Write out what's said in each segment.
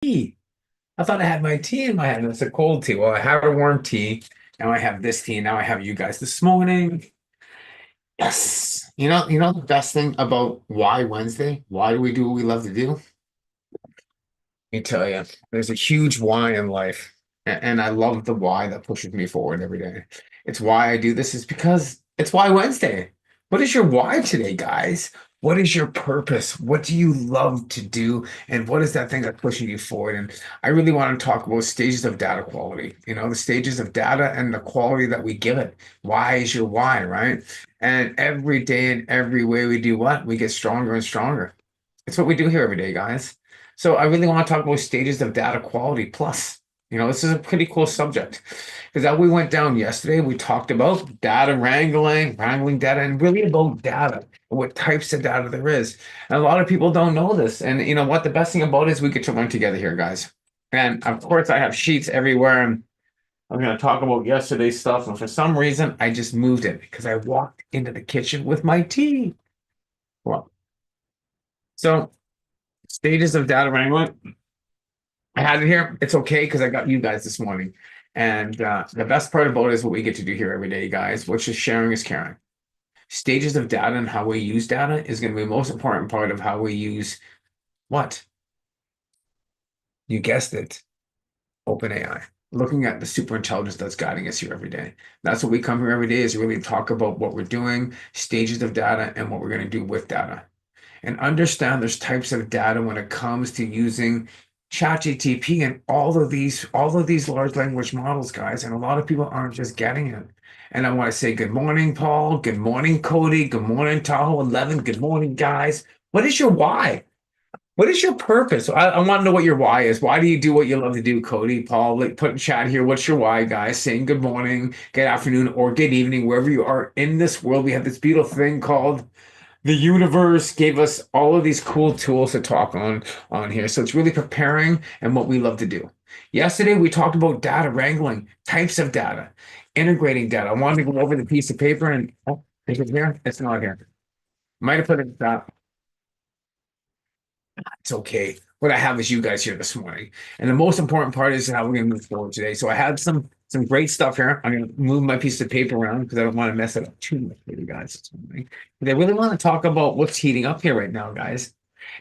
tea. I thought I had my tea in my hand. It's a cold tea. Well, I have a warm tea. Now I have this tea. Now I have you guys this morning. Yes. You know the best thing about why Wednesday? Why do we do what we love to do? Let me tell you, there's a huge why in life. And I love the why that pushes me forward every day. It's why I do this is because it's why Wednesday. What is your why today, guys? What is your purpose? What do you love to do? And what is that thing that's pushing you forward? And I really want to talk about stages of data quality, the stages of data and the quality that we give it. Why is your why, right? And every day and every way we do what? We get stronger and stronger. It's what we do here every day, guys. So I really want to talk about stages of data quality plus. This is a pretty cool subject because as we went down yesterday, we talked about data wrangling data, and really about data and what types of data there is. And a lot of people don't know this. And you know what? The best thing about it is we get to learn together here, guys. And of course, I have sheets everywhere. And I'm going to talk about yesterday's stuff. And for some reason, I just moved it because I walked into the kitchen with my tea. Well, so stages of data wrangling. I had it here. It's okay because I got you guys this morning. And the best part about it is what we get to do here every day, guys, which is sharing is caring. Stages of data and how we use data is going to be the most important part of how we use what? You guessed it, OpenAI. Looking at the super intelligence that's guiding us here every day. That's what we come here every day is really talk about what we're doing, stages of data, and what we're going to do with data. And understand there's types of data when it comes to using ChatGPT and all of these large language models, guys. And a lot of people aren't just getting it. And I want to say good morning, Paul. Good morning, Cody. Good morning, Tahoe 11. Good morning, guys. What is your why? What is your purpose? I want to know what your why is. Why do you do what you love to do, Cody, Paul? Like, put in chat here. What's your why, guys? Saying good morning, good afternoon, or good evening, wherever you are in this world. We have this beautiful thing called the universe gave us all of these cool tools to talk on here. So it's really preparing and what we love to do. Yesterday we talked about data wrangling, types of data, integrating data. I wanted to go over the piece of paper and is it here? It's not here. Might have put it that. It's okay. What I have is you guys here this morning. And the most important part is how we're going to move forward today. So I have some great stuff here. I'm going to move my piece of paper around because I don't want to mess it up too much for you guys this morning. But I really want to talk about what's heating up here right now, guys.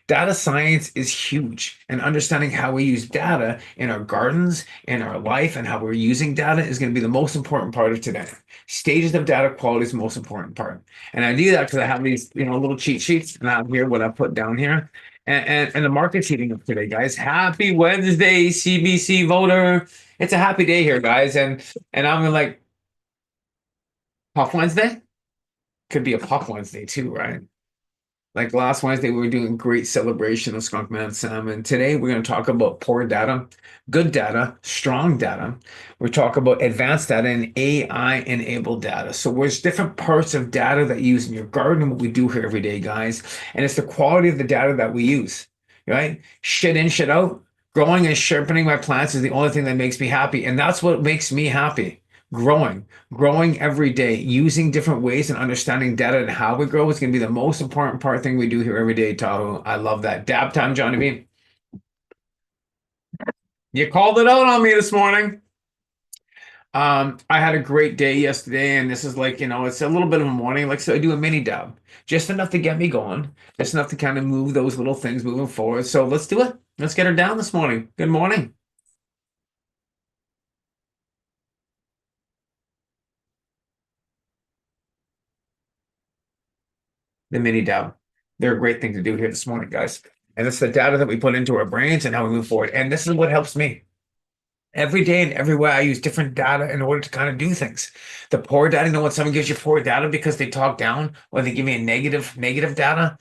Data science is huge, and understanding how we use data in our gardens, in our life, and how we're using data is going to be the most important part of today. Stages of data quality is the most important part. And I do that because I have these, little cheat sheets, and I have here what I put down here. And the market's heating up today, guys. Happy Wednesday, CBC voter. It's a happy day here, guys. And I'm like, Puff Wednesday? Could be a Puff Wednesday too, right? Like last Wednesday, we were doing great celebration of Skunk Man Sam. And today we're going to talk about poor data, good data, strong data. We talk about advanced data and AI-enabled data. So there's different parts of data that you use in your garden and what we do here every day, guys. And it's the quality of the data that we use, right? Shit in, shit out. Growing and sharpening my plants is the only thing that makes me happy. And that's what makes me happy. Growing every day, using different ways and understanding data and how we grow is going to be the most important part thing we do here every day, Tahoe. I love that. Dab time, Johnny B. You called it out on me this morning. I had a great day yesterday, and this is like, it's a little bit of a morning. Like, so I do a mini dab, just enough to get me going, just enough to kind of move those little things moving forward. So let's do it. Let's get her down this morning. Good morning. The mini dab. They're a great thing to do here this morning, guys. And it's the data that we put into our brains and how we move forward. And this is what helps me. Every day and everywhere, I use different data in order to kind of do things. The poor data, when someone gives you poor data because they talk down or they give me a negative data,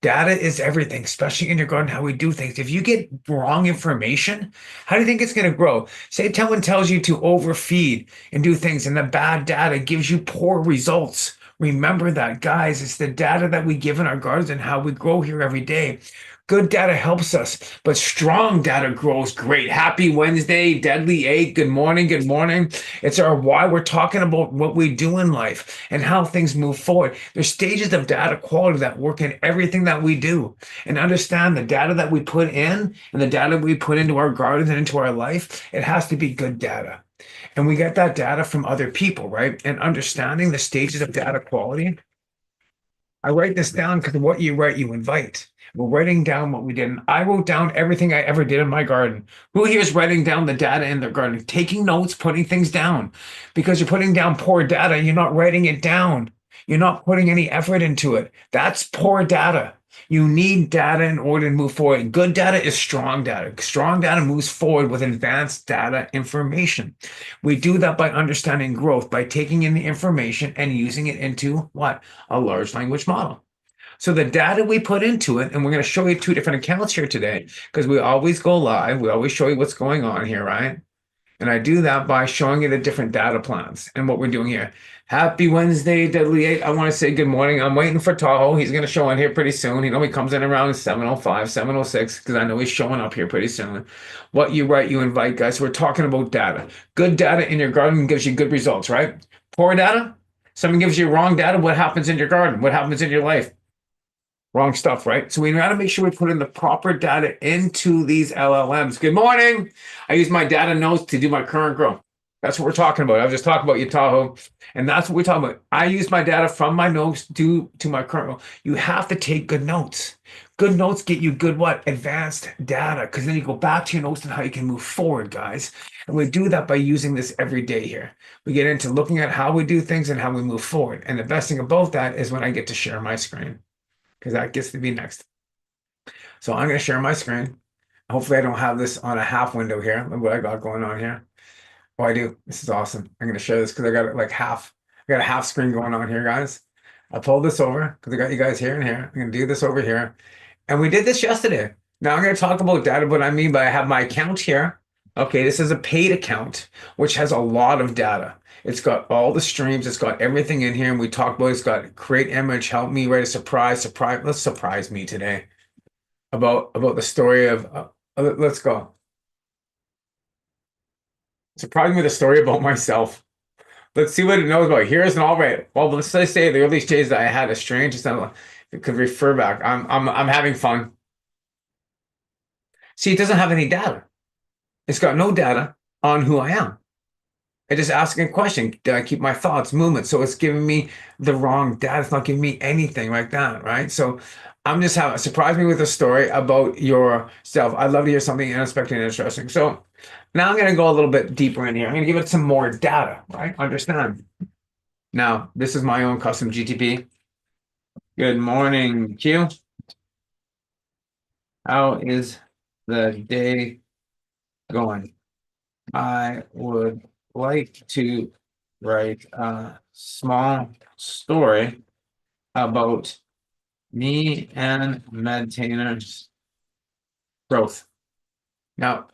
data is everything, especially in your garden, how we do things. If you get wrong information, how do you think it's going to grow? Say someone tells you to overfeed and do things, and the bad data gives you poor results. Remember that, guys. It's the data that we give in our gardens and how we grow here every day. Good data helps us, but strong data grows great. Happy Wednesday, Deadly Eight. Good morning. Good morning. It's our why we're talking about what we do in life and how things move forward. There's stages of data quality that work in everything that we do. And understand the data that we put in and the data we put into our gardens and into our life, it has to be good data. And we get that data from other people, right? And understanding the stages of data quality, I write this down because what you write, you invite. We're writing down what we did. And I wrote down everything I ever did in my garden. Who here is writing down the data in their garden? Taking notes, putting things down. Because you're putting down poor data, you're not writing it down. You're not putting any effort into it. That's poor data. You need data in order to move forward. Good data is strong data. Strong data moves forward with advanced data information. We do that by understanding growth, by taking in the information and using it into what? A large language model. So the data we put into it, and we're going to show you two different accounts here today because we always go live. We always show you what's going on here, right? And I do that by showing you the different data plans and what we're doing here. Happy Wednesday, Deadly Eight. I want to say good morning. I'm waiting for Tahoe. He's going to show in here pretty soon. You know, he comes in around 7:05, 7:06, because I know he's showing up here pretty soon. What you write, you invite, guys. We're talking about data. Good data in your garden gives you good results, right? Poor data, someone gives you wrong data. What happens in your garden? What happens in your life? Wrong stuff, right? So we got to make sure we put in the proper data into these LLMs. Good morning. I use my data notes to do my current growth. That's what we're talking about. I was just talking about you, Tahoe. And that's what we're talking about. I use my data from my notes to my current growth. You have to take good notes. Good notes get you good what? Advanced data. Because then you go back to your notes and how you can move forward, guys. And we do that by using this every day here. We get into looking at how we do things and how we move forward. And the best thing about that is when I get to share my screen because that gets to be next. So I'm going to share my screen. Hopefully I don't have this on a half window here. Look what I got going on here. Oh, I do. This is awesome. I'm going to share this because I got it like half. I got a half screen going on here, guys. I pulled this over because I got you guys here and here. I'm going to do this over here. And we did this yesterday. Now I'm going to talk about data. What I mean by I have my account here. Okay, this is a paid account, which has a lot of data. It's got all the streams. It's got everything in here. And we talked about it's got create image, help me write a surprise. Let's surprise me today about the story of. Let's go. Surprise me with a story about myself. Let's see what it knows about. Here's an all right. Well, let's say the early days that I had a strange. It could refer back. I'm having fun. See, it doesn't have any data. It's got no data on who I am. It just asking a question. Did I keep my thoughts, movement? So it's giving me the wrong data. It's not giving me anything like that, right? So I'm just having surprise me with a story about yourself. I'd love to hear something unexpected and interesting. So now I'm going to go a little bit deeper in here. I'm going to give it some more data, right? Understand. Now, this is my own custom GTP. Good morning, Q. How is the day going? I would like to write a small story about me and Medtainer's growth. Now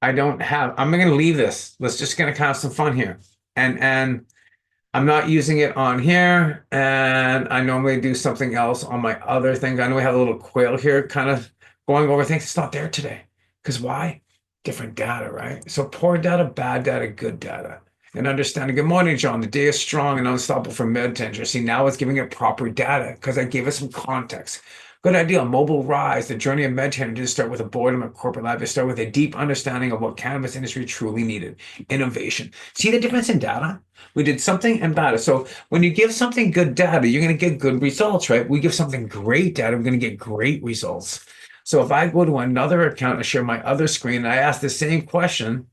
I don't have, I'm going to leave this. Let's just going to have some fun here. And I'm not using it on here, and I normally do something else on my other things. I know we have a little quail here kind of going over things. It's not there today. Because why? Different data, right? So poor data, bad data, good data. And understanding, good morning, John. The day is strong and unstoppable for mid-tension. See, now it's giving it proper data because I gave it some context. Good idea. Mobile rise. The journey of MedTen didn't start with a boredom at corporate lab. It started with a deep understanding of what cannabis industry truly needed. Innovation. See the difference in data? We did something and data. So when you give something good data, you're going to get good results, right? We give something great data, we're going to get great results. So if I go to another account and share my other screen and I ask the same question,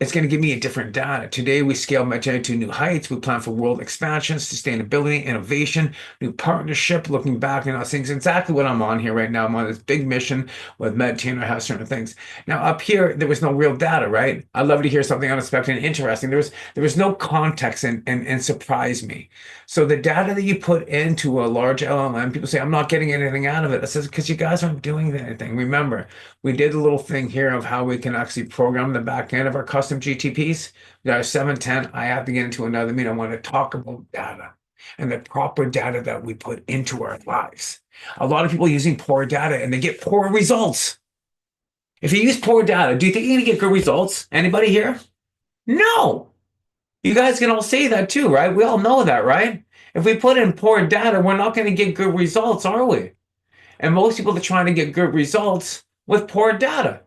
It's going to give me a different data. Today, we scale Magenta to new heights. We plan for world expansion, sustainability, innovation, new partnership, looking back and those things. Exactly what I'm on here right now. I'm on this big mission with Meditainer has certain things. Now, up here, there was no real data, right? I'd love to hear something unexpected and interesting. There was no context and surprised me. So the data that you put into a large LLM, people say, I'm not getting anything out of it. I says, because you guys aren't doing anything. Remember, we did a little thing here of how we can actually program the back end of our custom GTPs. We got our 710. I have to get into another meeting. I want to talk about data and the proper data that we put into our lives. A lot of people using poor data and they get poor results. If you use poor data, do you think you're going to get good results? Anybody here? No. You guys can all say that too, right? We all know that, right? If we put in poor data, we're not going to get good results, are we? And most people are trying to get good results with poor data.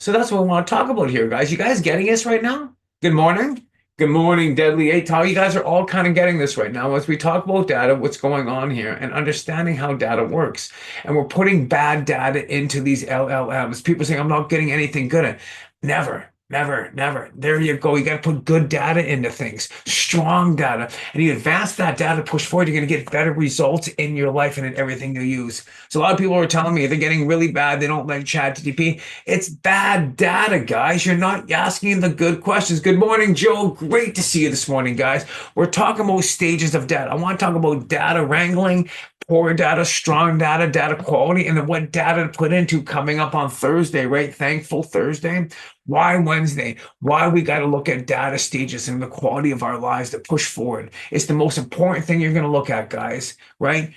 So that's what we want to talk about here, guys. You guys getting this right now? Good morning. Good morning, Deadly Eight. How you guys are all kind of getting this right now as we talk about data, what's going on here, and understanding how data works. And we're putting bad data into these LLMs. People saying, I'm not getting anything good at. Never. Never, never. There you go. You got to put good data into things, strong data, and you advance that data, push forward. You're going to get better results in your life and in everything you use. So a lot of people are telling me they're getting really bad. They don't like ChatGPT. It's bad data, guys. You're not asking the good questions. Good morning, Joe. Great to see you this morning, guys. We're talking about stages of data. I want to talk about data wrangling, poor data, strong data, data quality, and then what data to put into coming up on Thursday, right? Thankful Thursday. Why Wednesday? Why we got to look at data stages and the quality of our lives to push forward. It's the most important thing you're going to look at, guys, right?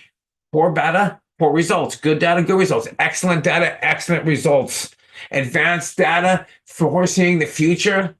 Poor data, poor results. Good data, good results. Excellent data, excellent results. Advanced data, foreseeing the future,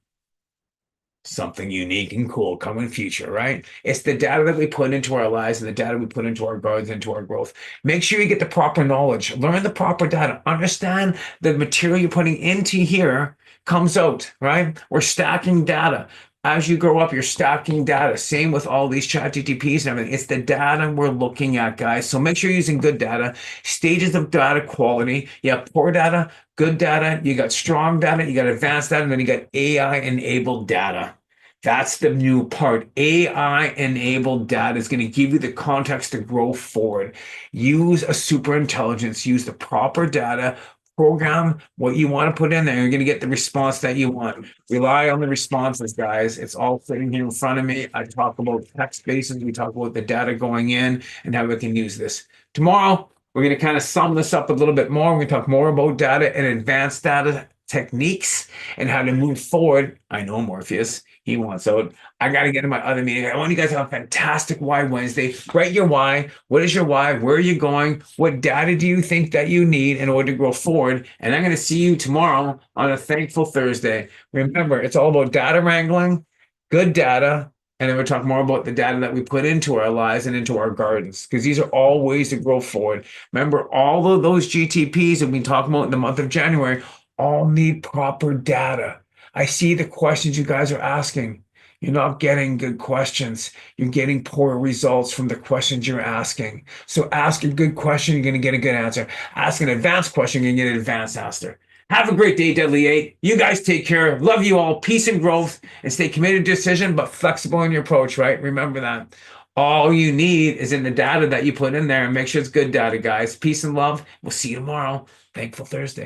something unique and cool coming in future, right? It's the data that we put into our lives and the data we put into our gardens, into our growth. Make sure you get the proper knowledge, learn the proper data, understand the material you're putting into here comes out, right? We're stacking data. As you grow up, you're stacking data. Same with all these chat GTPs and everything. It's the data we're looking at, guys. So make sure you're using good data, stages of data quality. You have poor data, good data, you got strong data, you got advanced data, and then you got AI-enabled data. That's the new part. AI-enabled data is going to give you the context to grow forward. Use a super intelligence, use the proper data, program what you want to put in there. You're going to get the response that you want. Rely on the responses, guys. It's all sitting here in front of me. I talk about text bases. We talk about the data going in and how we can use this. Tomorrow, we're going to kind of sum this up a little bit more. We're going to talk more about data and advanced data techniques and how to move forward. I know Morpheus. He wants out. I got to get to my other meeting. I want you guys to have a fantastic Why Wednesday. Write your why. What is your why? Where are you going? What data do you think that you need in order to grow forward? And I'm going to see you tomorrow on a Thankful Thursday. Remember, it's all about data wrangling, good data, and then we'll talk more about the data that we put into our lives and into our gardens, because these are all ways to grow forward. Remember, all of those GTPs that we've been talking about in the month of January all need proper data. I see the questions you guys are asking. You're not getting good questions. You're getting poor results from the questions you're asking. So ask a good question, you're going to get a good answer. Ask an advanced question, you're going to get an advanced answer. Have a great day, Deadly Eight. You guys take care. Love you all. Peace and growth. And stay committed to decision, but flexible in your approach, right? Remember that. All you need is in the data that you put in there, and make sure it's good data, guys. Peace and love. We'll see you tomorrow. Thankful Thursday.